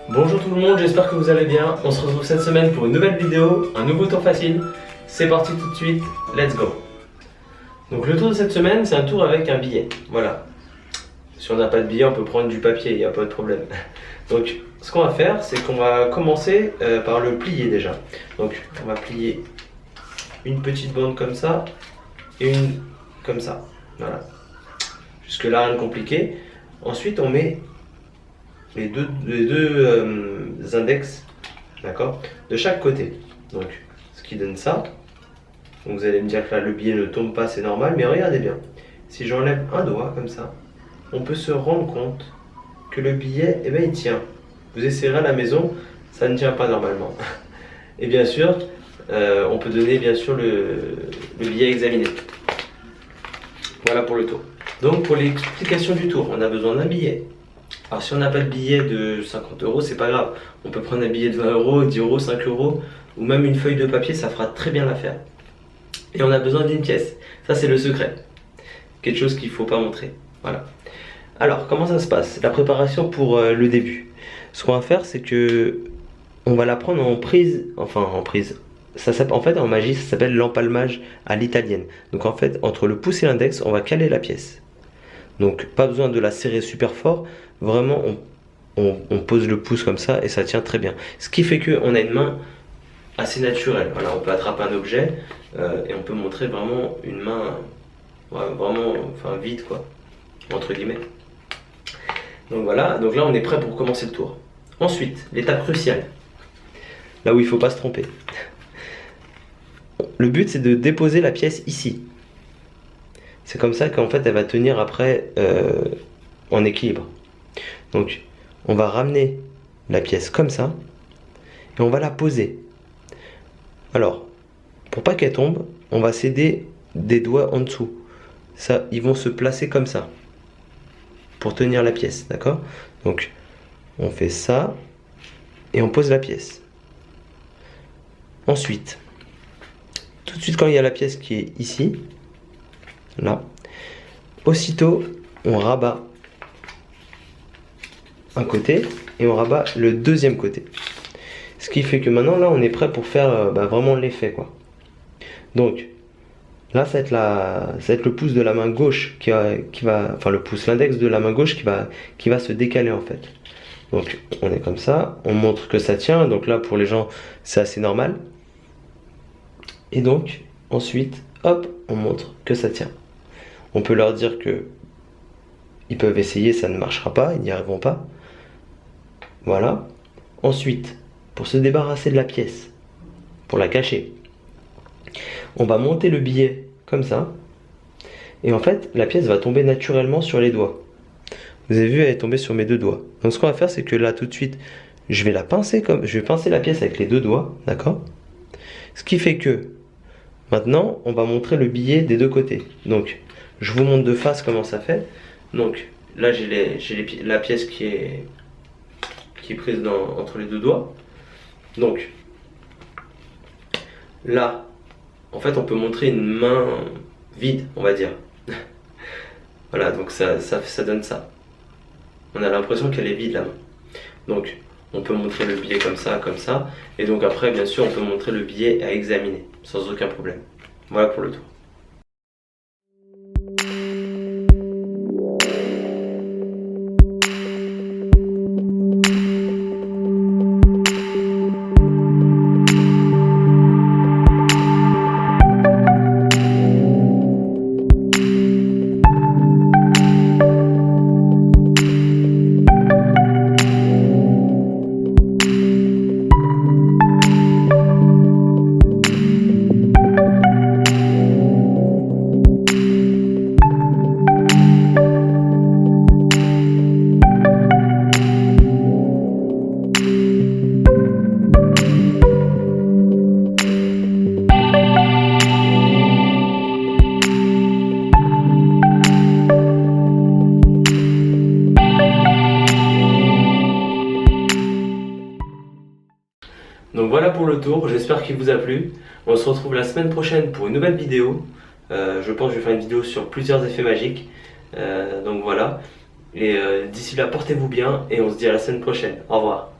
Bonjour tout le monde, j'espère que vous allez bien. On se retrouve cette semaine pour une nouvelle vidéo, un nouveau tour facile. C'est parti tout de suite, let's go. Donc le tour de cette semaine, c'est un tour avec un billet. Voilà. Si on n'a pas de billet, on peut prendre du papier, il n'y a pas de problème. Donc ce qu'on va faire, c'est qu'on va commencer par le plier déjà. Donc on va plier une petite bande comme ça et une comme ça. Voilà. Jusque là, rien de compliqué. Ensuite, on met les deux index, d'accord, de chaque côté. Donc, ce qui donne ça. Donc, vous allez me dire que là, le billet ne tombe pas, c'est normal, mais regardez bien. Si j'enlève un doigt comme ça, on peut se rendre compte que le billet, eh ben, il tient. Vous essayerez à la maison, ça ne tient pas normalement. Et bien sûr, on peut donner bien sûr le billet examiné. Voilà pour le tour. Donc pour l'explication du tour, on a besoin d'un billet. Alors si on n'a pas de billet de 50 €, c'est pas grave. On peut prendre un billet de 20 €, 10 €, 5 € ou même une feuille de papier, ça fera très bien l'affaire. Et on a besoin d'une pièce. Ça c'est le secret. Quelque chose qu'il ne faut pas montrer. Voilà. Alors comment ça se passe? La préparation pour le début. Ce qu'on va faire, c'est que on va la prendre en prise, enfin en prise. En fait en magie ça s'appelle l'empalmage à l'italienne. Donc en fait entre le pouce et l'index on va caler la pièce. Donc pas besoin de la serrer super fort, vraiment on pose le pouce comme ça et ça tient très bien. Ce qui fait qu'on a une main assez naturelle. Voilà, on peut attraper un objet et on peut montrer vraiment une main vraiment enfin vide quoi, entre guillemets. Donc voilà, donc là on est prêt pour commencer le tour. Ensuite, l'étape cruciale, là où il ne faut pas se tromper. Le but c'est de déposer la pièce ici. C'est comme ça qu'en fait elle va tenir après en équilibre. Donc on va ramener la pièce comme ça et on va la poser. Alors pour pas qu'elle tombe, on va céder des doigts en dessous. Ça, ils vont se placer comme ça pour tenir la pièce, d'accord? Donc on fait ça et on pose la pièce. Ensuite, tout de suite quand il y a la pièce qui est ici, là, aussitôt on rabat un côté et on rabat le deuxième côté. Ce qui fait que maintenant là on est prêt pour faire vraiment l'effet quoi. Donc là ça va être le pouce de la main gauche qui va enfin le pouce, l'index de la main gauche qui va se décaler en fait. Donc on est comme ça, on montre que ça tient, donc là pour les gens c'est assez normal. Et donc ensuite hop on montre que ça tient. On peut leur dire que ils peuvent essayer, ça ne marchera pas, ils n'y arriveront pas. Voilà. Ensuite, pour se débarrasser de la pièce, pour la cacher, on va monter le billet comme ça. Et en fait, la pièce va tomber naturellement sur les doigts. Vous avez vu, elle est tombée sur mes deux doigts. Donc ce qu'on va faire, c'est que là, tout de suite, je vais pincer la pièce avec les deux doigts, d'accord? Ce qui fait que, maintenant, on va montrer le billet des deux côtés. Donc, je vous montre de face comment ça fait. Donc, là, j'ai la pièce qui est prise entre les deux doigts. Donc, là, en fait, on peut montrer une main vide, on va dire. Voilà, donc ça donne ça. On a l'impression qu'elle est vide, la main. Donc, on peut montrer le billet comme ça. Et donc après, bien sûr, on peut montrer le billet à examiner, sans aucun problème. Voilà pour le tour. Donc voilà pour le tour, j'espère qu'il vous a plu. On se retrouve la semaine prochaine pour une nouvelle vidéo. Je pense que je vais faire une vidéo sur plusieurs effets magiques. Donc voilà. Et d'ici là, portez-vous bien et on se dit à la semaine prochaine. Au revoir.